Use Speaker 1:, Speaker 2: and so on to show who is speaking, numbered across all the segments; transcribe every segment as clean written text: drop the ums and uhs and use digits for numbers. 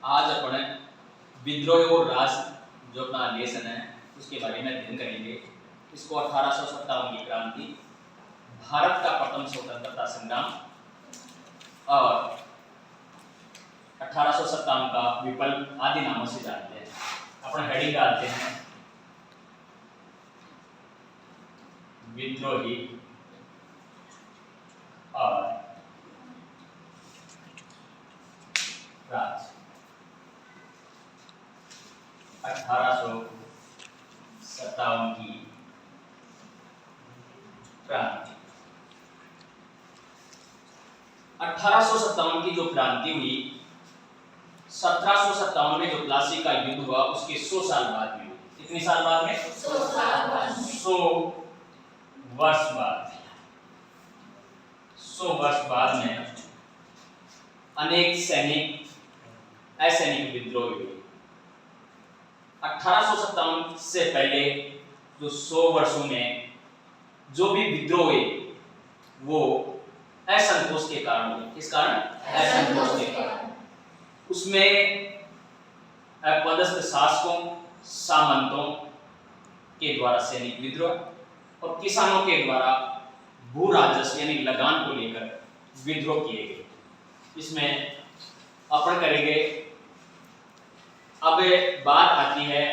Speaker 1: आज अपन विद्रोह और राज जो अपना लेसन है उसके बारे में अध्ययन करेंगे। इसको 1857 की क्रांति, भारत का प्रथम स्वतंत्रता संग्राम और 1857 का विप्लव आदि नामों से जानते हैं। अपन हेडिंग डालते हैं विद्रोही और राज। 1857 की क्रांति। 1857 की जो क्रांति हुई, 1757 में जो प्लासी का युद्ध हुआ उसके 100 साल बाद में हुई। कितने साल बाद में?
Speaker 2: 100 साल बाद।
Speaker 1: 100 वर्ष बाद। 100 वर्ष बाद में अनेक सैनिक असैनिक विद्रोह हुए। 1857 से पहले जो 100 वर्षों में जो भी विद्रोह हुए वो असंतोष के कारण हुए। किस कारण? असंतोष के कारण। उसमें पदस्थ शासकों, सामंतों के द्वारा सैनिक विद्रोह और किसानों के द्वारा भू राजस्व यानी लगान को लेकर विद्रोह किए गए। इसमें अपन करेंगे। अब बात आती है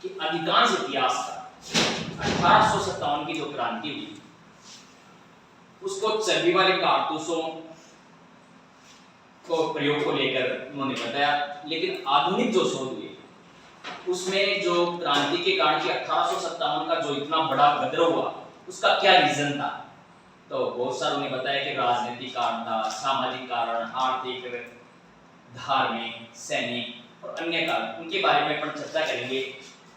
Speaker 1: कि अधिकांश इतिहास का 1857 की जो क्रांति हुई उसको चर्बी वाले कारतूसों को प्रयोग को लेकर उन्होंने बताया, लेकिन आधुनिक जो शोध हुए उसमें जो क्रांति के कारण की 1857 का जो इतना बड़ा गदर हुआ उसका क्या रीजन था, तो बहुत सारों ने बताया कि राजनीतिक कारण था, सामाजिक कारण, आर्थिक, धार्मिक, सैनिक और अन्य कारण। उनके बारे में अपन चर्चा करेंगे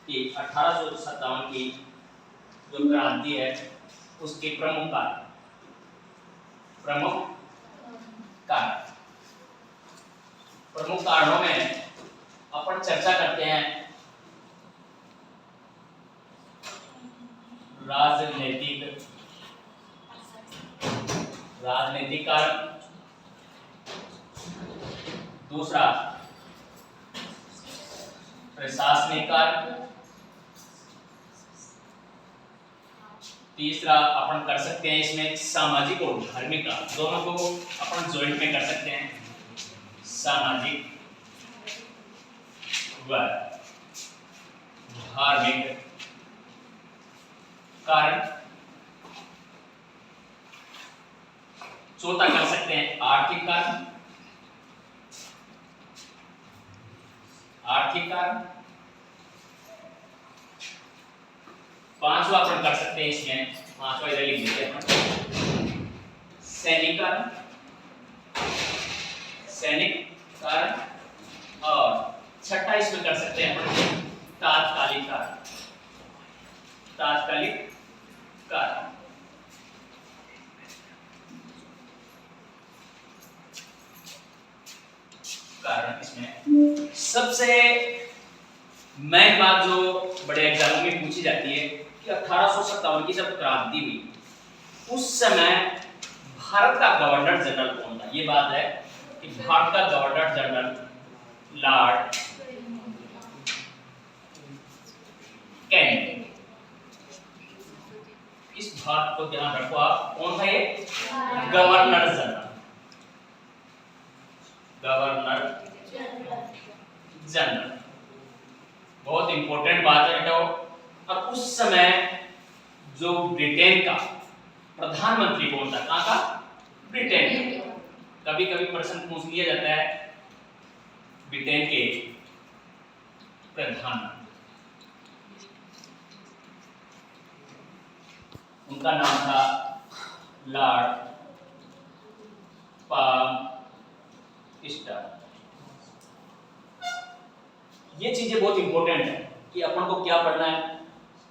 Speaker 1: कि 1857 की जो क्रांति है उसके प्रमुख कारणों में अपन चर्चा करते हैं राजनीतिक कारण, दूसरा प्रशासनिक कारण, तीसरा अपन कर सकते हैं इसमें सामाजिक और धार्मिक कारण। दोनों को अपन जॉइंट में कर सकते हैं, सामाजिक व धार्मिक कारण। चौथा कर सकते हैं आर्थिक कारण, पांचवा अपन कर सकते हैं इसमें, पांचवा इधर लिख देते हैं सैनिक कारण, और छठा इसमें कर सकते हैं तात्कालिक कारण। इसमें सबसे मेन बात जो बड़े एग्जाम में पूछी जाती है कि 1857 की जब क्रांति हुई उस समय भारत का गवर्नर जनरल कौन था। ये बात है कि भारत का गवर्नर जनरल लॉर्ड कैनिंग। इस बात को ध्यान रखो आप, कौन था ये? Governor general. बहुत इंपॉर्टेंट बात है बेटा। और उस समय जो ब्रिटेन का प्रधानमंत्री कौन था? कहां का? ब्रिटेन। कभी कभी प्रश्न पूछ लिया जाता है ब्रिटेन के प्रधानमंत्री, उनका नाम था लॉर्ड पामस्टर। ये चीजें बहुत इंपॉर्टेंट है कि अपन को क्या पढ़ना है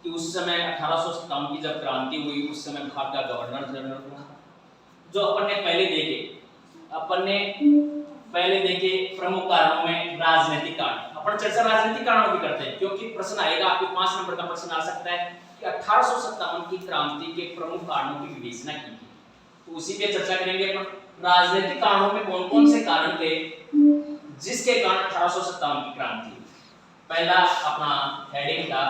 Speaker 1: कि उस समय 1857 की जब क्रांति हुई उस समय भारत का गवर्नर जनरल था। जो अपन ने पहले देखे प्रमुख कारणों में राजनीतिक कारण। अपन चर्चा राजनीतिक कारणों की करते हैं क्योंकि प्रश्न आएगा, आपके 5 नंबर का प्रश्न आ सकता है कि 1857 की क्रांति के प्रमुख कारणों की विवेचना की, तो उसी पे चर्चा करेंगे अपन। राजनीतिक कारणों में कौन कौन से कारण थे जिसके कारण 1857 की क्रांति। पहला अपना हेडिंग था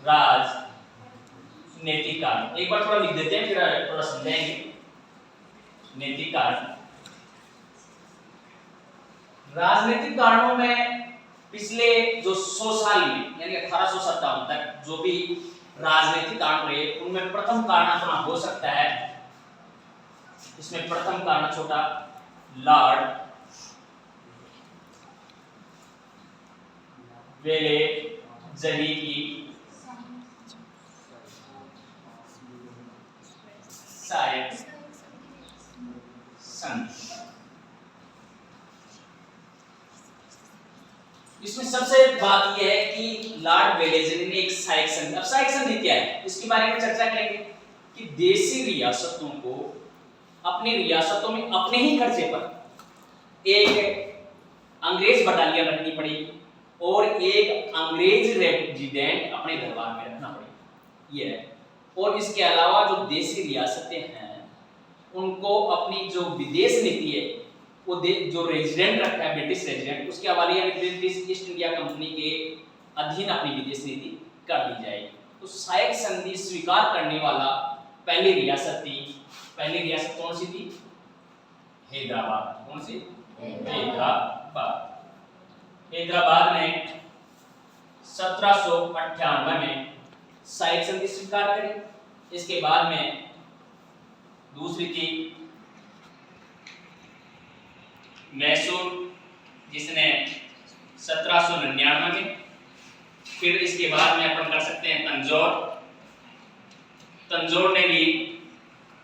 Speaker 1: राजनीतिक कारण। एक बार थोड़ा लिख देते हैं फिर थोड़ा समझाएंगे। नैतिक कारण, राजनीतिक कारणों में पिछले जो 100 साल में यानी 1857 तक जो भी राजनीतिक कारण रहे उनमें प्रथम कारण अपना हो सकता है, इसमें प्रथम कारण छोटा लॉर्ड वेलेस्ली की सहायक संधि। इसमें सबसे बात यह है कि लॉर्ड वेलेस्ली ने एक सहायक संधि, अब सहायक संधि क्या है इसके बारे में चर्चा करेंगे कि देशी रियासतों को अपनी रियासतों में अपने ही खर्चे पर एक अंग्रेज बटालियन रखनी पड़ी और एक अंग्रेज रेजिडेंट अपने दरबार में रखना पड़ी ये है। और इसके अलावा जो देशी रियासतें हैं उनको अपनी जो विदेश नीति है वो जो रेजिडेंट रखता है ब्रिटिश रेजिडेंट उसके हवाले यानी ब्रिटिश ईस्ट इंडिया कंपनी के अधीन अपनी विदेश नीति कर दी जाएगी। तो सहायक संधि स्वीकार करने वाला पहली रियासत कौन सी थी? हैदराबाद। कौन सी? हैदराबाद ने 1798 में सहायक संधि स्वीकार करी। इसके बाद में दूसरी थी मैसूर जिसने 1799 में, फिर इसके बाद में अपन कर सकते हैं तंजौर ने भी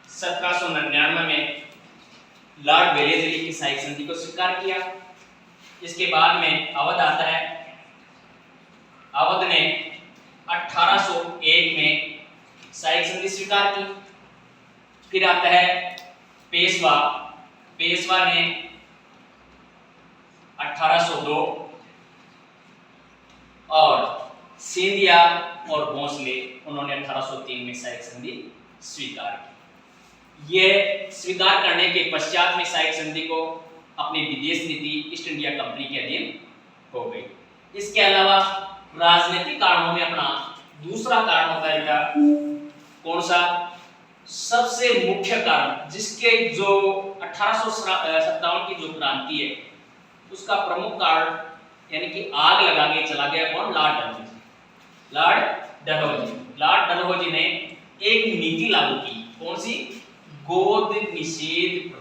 Speaker 1: 1799 में लॉर्ड वेलेस्ली की सहायक संधि को स्वीकार किया। इसके बाद में अवध आता है, अवध ने 1801 में सहायक संधि स्वीकार की। फिर आता है पेशवा ने 1802 और सिंधिया और भोंसले उन्होंने 1803 में सहायक संधि स्वीकार की। यह स्वीकार करने के पश्चात में सहायक संधि को अपनी विदेश नीति ईस्ट इंडिया कंपनी के अधीन हो गई। इसके अलावा राजनीतिक कारणों में अपना दूसरा कारण होता है कौन सा? सबसे मुख्य कारण जिसके जो 1857 की जो क्रांति है उसका प्रमुख कारण यानी कि आग लगा के चला गया कौन? लॉर्ड डलहौजी ने एक नीति लागू की। कौन सी? गोद निषेध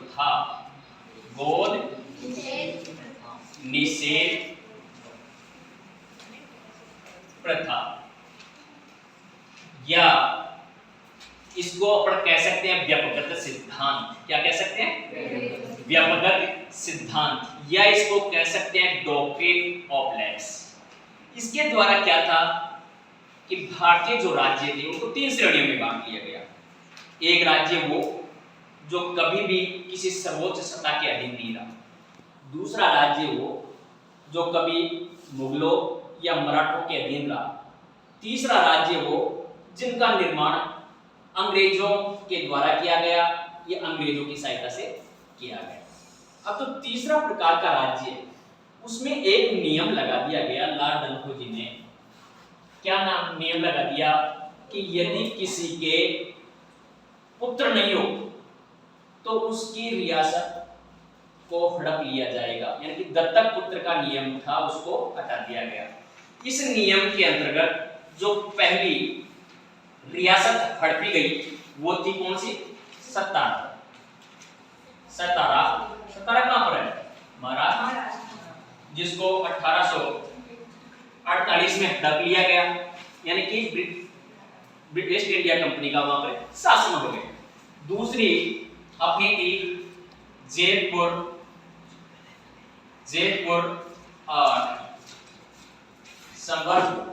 Speaker 1: प्रथा या इसको अपन कह सकते हैं व्यापकगत सिद्धांत। क्या कह सकते हैं? व्यापकगत सिद्धांत, या इसको कह सकते हैं डॉक्ट्रिन ऑफ लैंड्स। इसके द्वारा क्या था कि भारतीय जो राज्य थे उनको 3 श्रेणियों में बांट लिया गया। एक राज्य वो जो कभी भी किसी सर्वोच्च सत्ता के अधीन नहीं रहा। दूसरा राज्य वो जो कभी मुगलों या मराठों के अधीन रहा। तीसरा राज्य वो जिनका निर्माण अंग्रेजों के द्वारा किया गया या अंग्रेजों की सहायता से किया गया। अब तो तीसरा प्रकार का राज्य उसमें एक नियम लगा दिया गया लॉर्ड डलहौजी ने। क्या नियम लगा दिया कि यदि किसी के पुत्र नहीं हो तो उसकी रियासत को हड़प लिया जाएगा, यानी कि दत्तक पुत्र का नियम था उसको हटा दिया गया। इस नियम के अंतर्गत जो पहली रियासत हड़पी गई वो थी कौन सी? सतारा कहां पर है? महाराष्ट्र, जिसको 1848 में हड़प लिया गया, यानी कि ब्रिटिश इंडिया कंपनी का वहां पर शासन हो गया। दूसरी अपनी थी जयपुर और संबलपुर,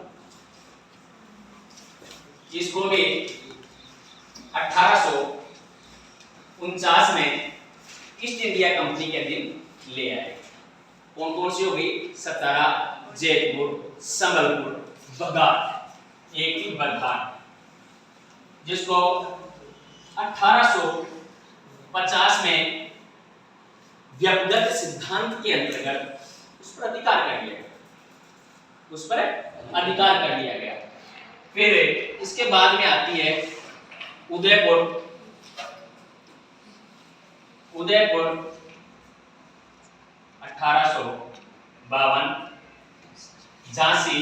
Speaker 1: जिसको भी 1849 में ईस्ट इंडिया कंपनी के अधीन ले आए। कौन कौन सी हो गई? सतारा, जयपुर, संबलपुर, बघाट। एक ही बघाट जिसको 1850 में व्यक्तिगत सिद्धांत के अंतर्गत उस पर अधिकार कर लिया गया, उस पर अधिकार कर लिया गया। फिर इसके बाद में आती है उदयपुर, उदयपुर 1852, झांसी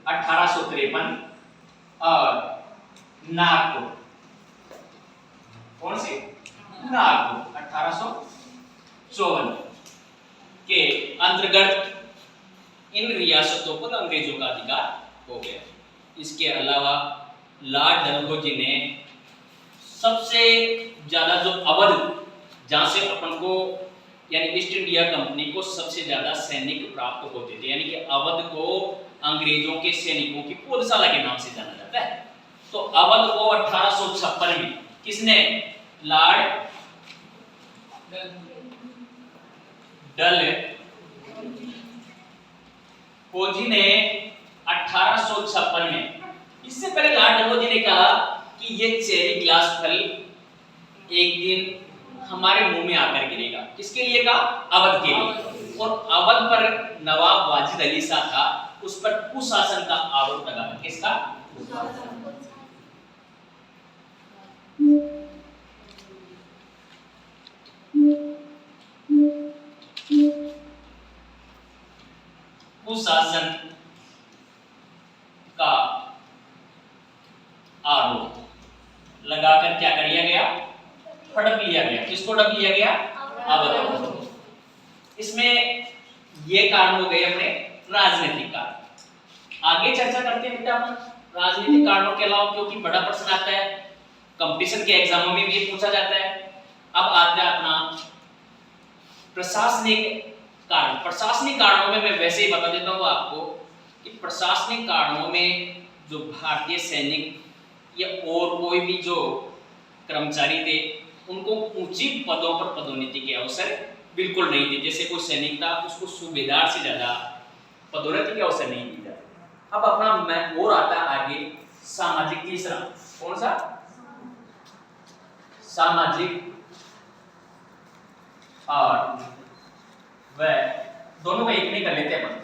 Speaker 1: 1853 और नागपुर, कौन सी? नागपुर 1854 के अंतर्गत इन रियासतों पर अंग्रेजों का अधिकार हो गया। इसके अलावा लॉर्ड डलहौजी ने सबसे ज्यादा जो अवध, जहां से अपन को यानी ईस्ट इंडिया कंपनी को सबसे ज्यादा सैनिक प्राप्त होते थे, यानी कि अवध को अंग्रेजों के सैनिकों की पौधशाला के नाम से जाना जाता है। तो अवध को 1856 में किसने? लॉर्ड डलहौजी ने 1856 में, इससे पहले लॉर्ड डलहौजी ने कहा कि ये चेरी ग्लास फल एक दिन हमारे मुंह में आकर गिरेगा। किसके लिए कहा? अवध के लिए। और अवध पर नवाब वाजिद अली शाह था, उस पर कुशासन का आरोप लगा। किसका? कुशासन का आरोप लगाकर क्या कर लिया गया? हड़प लिया गया। किसको हड़प लिया गया? अवध। इसमें ये कारण हो गए अपने राजनीतिक कारण। आगे चर्चा करते हैं बेटा अपन राजनीतिक कारणों के अलावा, क्योंकि बड़ा प्रश्न आता है, कंपटीशन के एग्जामों में भी ये पूछा जाता है। अब आता है अपना प्रशासनिक कारण। प्रशासनिक कारणों में मैं वैसे ही बता देता हूँ आपको कि प्रशासनिक कारणों में जो भारतीय सैनिक या और कोई भी जो कर्मचारी थे, उनको ऊंची पदों पर पदोन्नति के अवसर बिल्कुल नहीं थे। जैसे कोई सैनिक था, उसको सूबेदार से ज्यादा पदोन्नति के अवसर नहीं दिए जाते। अब अपना मैं और आता है आगे सामाजिक, तीसरा कौन सा? सामाजिक और वह दोनों का एक नहीं कर लेते अपन,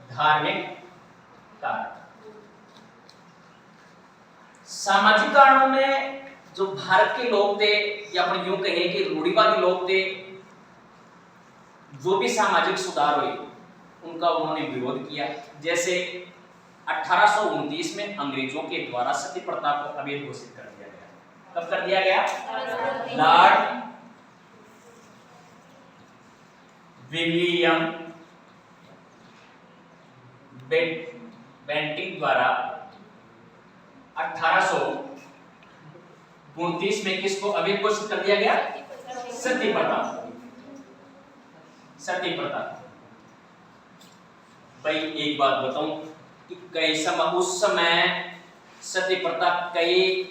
Speaker 1: धार्मिक कारण। सामाजिक कारणों में जो भारत के लोग थे, या अपन यूं कहें कि रूढ़िवादी लोग थे, जो भी सामाजिक सुधार हुए उनका उन्होंने विरोध किया। जैसे 1829 में अंग्रेजों के द्वारा सती प्रथा को अवैध घोषित कर दिया गया। कब कर दिया गया? लॉर्ड विलियम बेंटिंक द्वारा 1829 में किसको अवैध घोषित कर दिया गया? सती प्रथा। सती प्रथा। भाई एक बात बताऊं कि उस समय सती प्रथा कई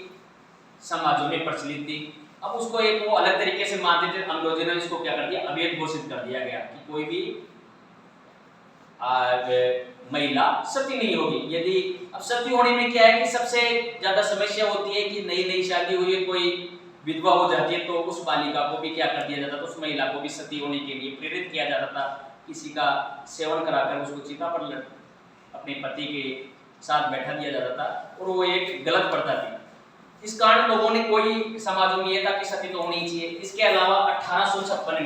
Speaker 1: समाजों में प्रचलित थी। अब उसको एक वो अलग तरीके से मानते थे। अंग्रेजों ने इसको क्या कर दिया? अवैध घोषित कर दिया गया कि कोई भी महिला सती नहीं होगी। यदि अब सती होने में क्या है कि सबसे ज्यादा समस्या होती है कि नई नई शादी हुई है, कोई विधवा हो जाती है, तो उस बालिका को भी क्या कर दिया जाता था? उस महिला को भी सती होने के लिए प्रेरित किया जाता था। किसी का सेवन कराकर उसको चिता पर अपने पति के साथ बैठा दिया जाता था, और वो एक गलत प्रथा थी। इस कारण लोगों ने, कोई समाजों में ये था कि सती तो होनी चाहिए। इसके अलावा 1856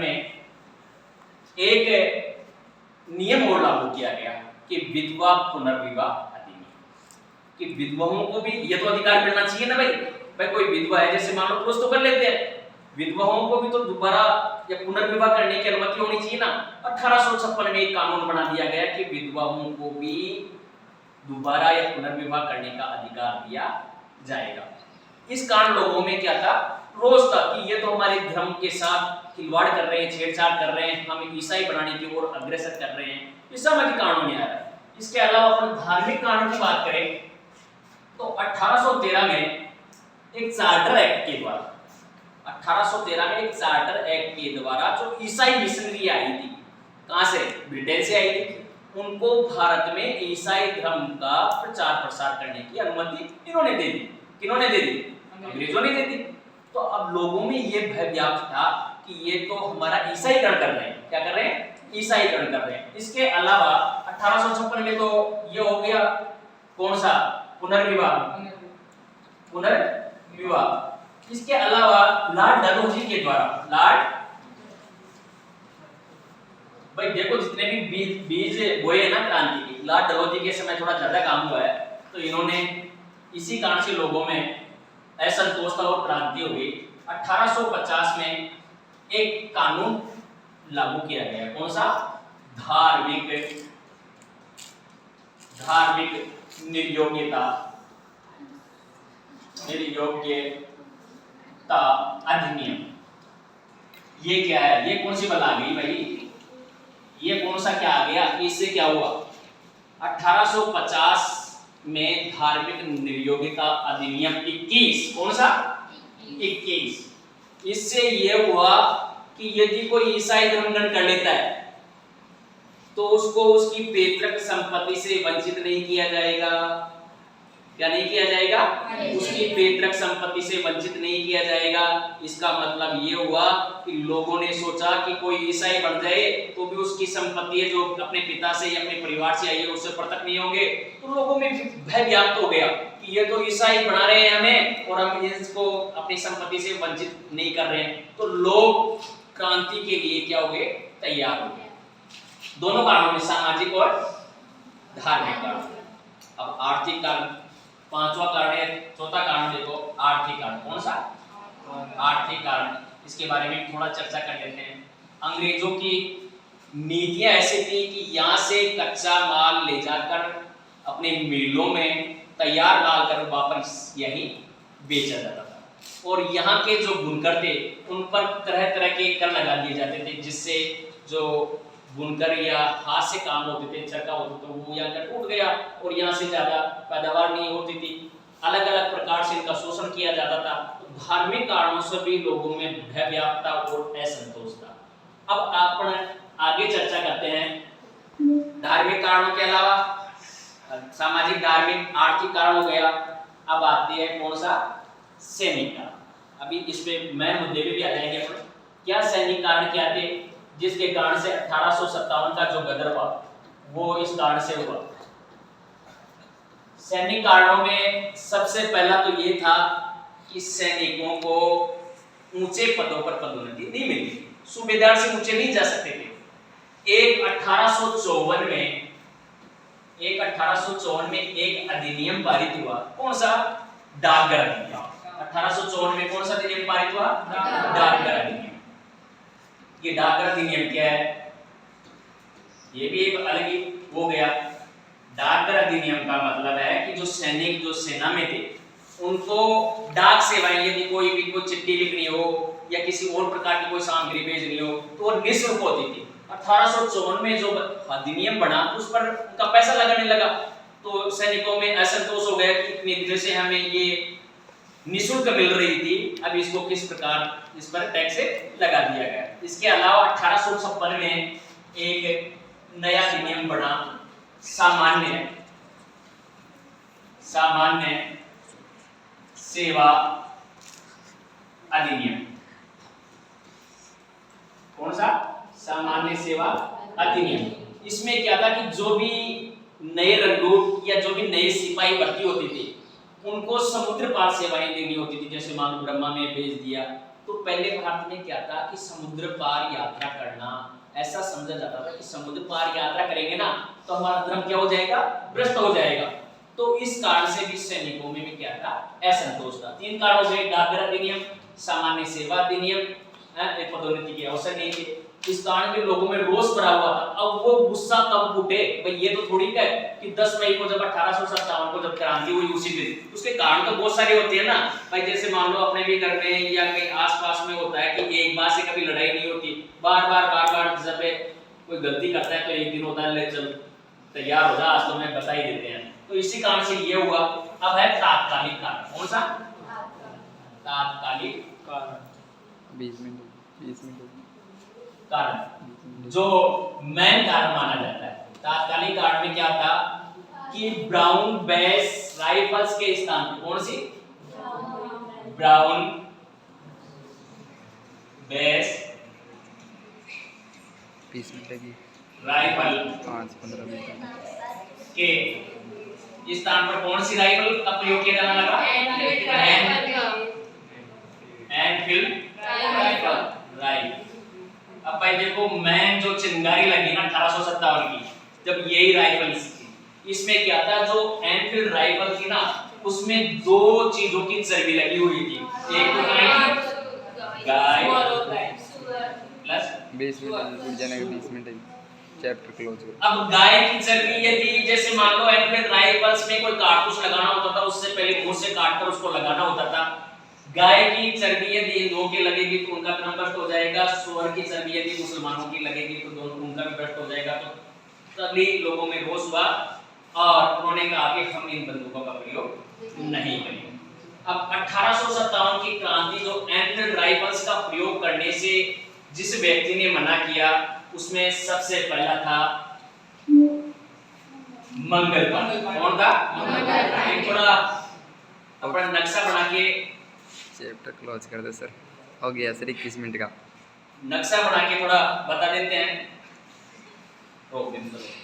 Speaker 1: में एक नियम और लागू किया गया कि विधवा पुनर्विवाह अधिनियम, कि विधवाओं को भी ये तो अधिकार मिलना चाहिए ना भाई कोई विधवा है, जैसे मान लो पुरुष तो कर लेते हैं, विधवाओं को भी तो दोबारा या पुनर्विवाह करने की अनुमति होनी चाहिए ना। 1856 में एक कानून बना दिया गया कि विधवाओं को भी दोबारा या पुनर्विवाह करने का अधिकार दिया जाएगा। इस कारण लोगों में क्या था? रोष था कि ये तो हमारे धर्म के साथ खिलवाड़ कर रहे हैं, छेड़छाड़ कर रहे हैं, हम ईसाई बनाने की ओर अग्रसर कर रहे हैं। ये सामाजिक कारणों में आ रहा है। इसके अलावा अपन धार्मिक कारण की बात करें तो 1813 में एक चार्टर एक्ट के द्वारा 1813 में एक चार्टर एक्ट के द्वारा जो ईसाई मिशनरी आई थी, कहां से? ब्रिटेन से आई थी। उनको भारत में ईसाई धर्म का प्रचार प्रसार करने की अनुमति इन्होंने दे दी। किन्होंने दे दी? अंग्रेजों ने दी थी। तो अब लोगों में ये भय व्याप्त था कि ये तो हमारा ईसाईकरण कर रहे हैं। क्या कर रहे हैं? ईसाईकरण कर रहे हैं। इसके अलावा 1856 में तो ये हो गया कौन सा? पुनर्विवाह। पुनर्विवाह। इसके अलावा लॉर्ड डलहौजी के द्वारा, लॉर्ड, भाई देखो जितने भी बीज बोए ना क्रांति के, लॉर्ड डलहौजी के समय थोड़ा ज्यादा काम हुआ है, तो इन्होंने इसी कारण से लोगों में असंतोष था और क्रांति हो गई। 1850 में एक कानून लागू किया गया। कौन सा? धार्मिक निर्योग्यता अधिनियम। ये क्या है? ये कौन सी बला आ गई भाई? ये कौन सा क्या आ गया? इससे क्या हुआ? 1850 में धार्मिक निर्योग्यता अधिनियम 21। कौन सा? 21। इससे ये हुआ कि यदि कोई ईसाई धर्म ग्रहण कर लेता है तो उसको उसकी पैतृक संपत्ति से वंचित नहीं किया जाएगा। क्या नहीं किया जाएगा? उसकी पैतृक संपत्ति से वंचित नहीं किया जाएगा। इसका मतलब ये हुआ कि लोगों ने सोचा कि कोई ईसाई बन जाए तो भी उसकी संपत्ति है जो अपने पिता से या अपने परिवार से आई है उससे पृथक नहीं होंगे। तो लोगों में भय व्याप्त हो गया कि ये तो ईसाई बना रहे हैं हमें और हम इसको अपनी संपत्ति से वंचित नहीं कर रहे हैं। तो लोग क्रांति के लिए क्या हो गए? तैयार हो गए। दोनों कारणों में, सामाजिक और धार्मिक कारण। अब आर्थिक कारण, पांचवा कारण है, चौथा कारण देखो आर्थिक कारण। कौन सा? आर्थिक कारण। इसके बारे में थोड़ा चर्चा कर लेते हैं। अंग्रेजों की नीतियां ऐसी थी कि यहाँ से कच्चा माल ले जाकर अपने मिलों में तैयार माल कर वापस यहीं बेचा जाता था और यहाँ के जो बुनकर थे उन पर तरह तरह के कर लगा दिए जाते थे, जिससे जो बुनकर या हाथ से काम होते थे, चरखा होता तो वो या कर टूट गया और यहाँ से ज्यादा पैदावार नहीं होती थी। अलग अलग प्रकार से इनका शोषण किया जाता था। तो धार्मिक कारणों से भी लोगों में भय व्याप्त था और असंतोष था। अब अपन आगे चर्चा करते हैं। धार्मिक कारणों के अलावा सामाजिक, धार्मिक, आर्थिक कारण हो गया। अब आते हैं कौन सा? सैनिक कारण। अभी इस पे मैं मुद्दे भी आ जाएंगे। क्या सैनिक कारण क्या थे जिसके कारण से 1857 का जो गदर हुआ वो इस कारण से हुआ? सैनिक कारणों में सबसे पहला तो ये था कि सैनिकों को ऊंचे पदों पर पदोन्नति नहीं मिली, सूबेदार से ऊंचे नहीं जा सकते थे। एक 1854 में एक अधिनियम पारित हुआ। कौन सा? डाकघर अधिनियम। 1854 में कौन सा अधिनियम पारित हुआ? डाकघर अधिनियम। ये डाकघर अधिनियम क्या है? ये भी एक अलग ही हो गया। डाकघर अधिनियम का मतलब है कि जो सैनिक जो सेना में थे उनको डाक सेवाएं, यदि कोई भी कोई चिट्ठी लिखनी हो या किसी और प्रकार की कोई सामग्री भेजनी हो तो वो निःशुल्क होती थी। 1854 में जो अधिनियम बना उस पर उनका पैसा लगने लगा तो सैनिकों में असंतोष हो गया कि इतने दिनों से हमें ये निःशुल्क मिल रही थी, अब इसको किस प्रकार इस पर टैक्स लगा दिया गया। इसके अलावा 1856 में एक नया अधिनियम बना, सामान्य सेवा अधिनियम। कौन सा? सामान्य सेवा अधिनियम। इसमें क्या था कि जो भी नए रंगूट या जो भी नए सिपाही भर्ती होती थी उनको समुद्र पार सेवाएं देनी होती थी। जैसे मान लो ब्रह्मा में भेज दिया तो पहले भारत में क्या था कि समुद्र पार यात्रा करना ऐसा समझा जाता था कि समुद्र पार यात्रा करेंगे ना तो हमारा धर्म क्या हो जाएगा? भ्रष्ट हो जाएगा। तो इस कारण से भी सैनिकों में भी क्या था? असंतोष था। तीन कारणों से, डाकघर अधिनियम, सामान्य सेवा अधिनियम, पदोन्नति के अवसर नहीं थे। इस कारण भी लोगों में रोष भरा हुआ था। अब वो गुस्सा कब फूटे? भाई ये तो थोड़ी है कि 10 मई को जब 1857 को जब क्रांति हुई उसी दिन, उसके कारण तो बहुत सारे होते हैं ना भाई। जैसे मान लो अपने भी घर में या कहीं आसपास में होता है कि एक बार से कभी लड़ाई नहीं होती, बार बार जब कोई गलती करता है तो एक दिन होता है ले चल तैयार हो जा, आज तो मैं बता ही देते हैं। तो इसी कारण से ये हुआ। अब है तात्कालिक कारण। कौन सा? तात्कालिक कारण।
Speaker 2: 20 मिनट
Speaker 1: कारण जो मेन कारण माना जाता है। तात्कालिक कारण में क्या था कि ब्राउन बेस राइफल्स के स्थान पर कौन सी? ब्राउन बेस
Speaker 2: 20 मिनट की
Speaker 1: राइफल
Speaker 2: 5-15 मिनट
Speaker 1: के इस स्थान पर कौन सी राइफल का प्रयोग किया जाने लगा? Enfield rifle. अब भाई देखो मैन जो चिंगारी लगी ना 1857 की, जब यही राइफल थी, इसमें क्या था जो एनफील्ड राइफल थी ना उसमें दो चीजों की चर्बी लगी हुई थी, एक तो गाय प्लस
Speaker 2: 20 मिनट उठ जाने का 20 मिनट चैप्टर क्लोज हो।
Speaker 1: अब गाय की चर्बी यदि जैसे मान लो एनफील्ड राइफल्स में कोई कारतूस लगाना होता था उससे पहले घूस से काटकर उसको लगाना होता था। गाय की चर्बी यदि इन दो के लगेगी तो उनका धर्म भ्रष्ट हो जाएगा, सुअर की चर्बी यदि मुसलमानों की लगेगी तो दोनों उनका भी भ्रष्ट हो जाएगा। तो सभी लोगों में रोष हुआ और उन्होंने कहा कि हम इन बंदूकों का प्रयोग नहीं करेंगे। अब 1857 की क्रांति जो एनफील्ड राइफल्स का प्रयोग करने से जिस व्यक्ति ने मना किया उसमें सबसे पहला था मंगल पांडे। कौन था? मंगल पांडे। थोड़ा अपना नक्शा बना के
Speaker 2: चैप्टर क्लोज कर दे सर, हो गया सर 21 मिनट का
Speaker 1: नक्शा बना के थोड़ा बता देते हैं। रोक देते हैं।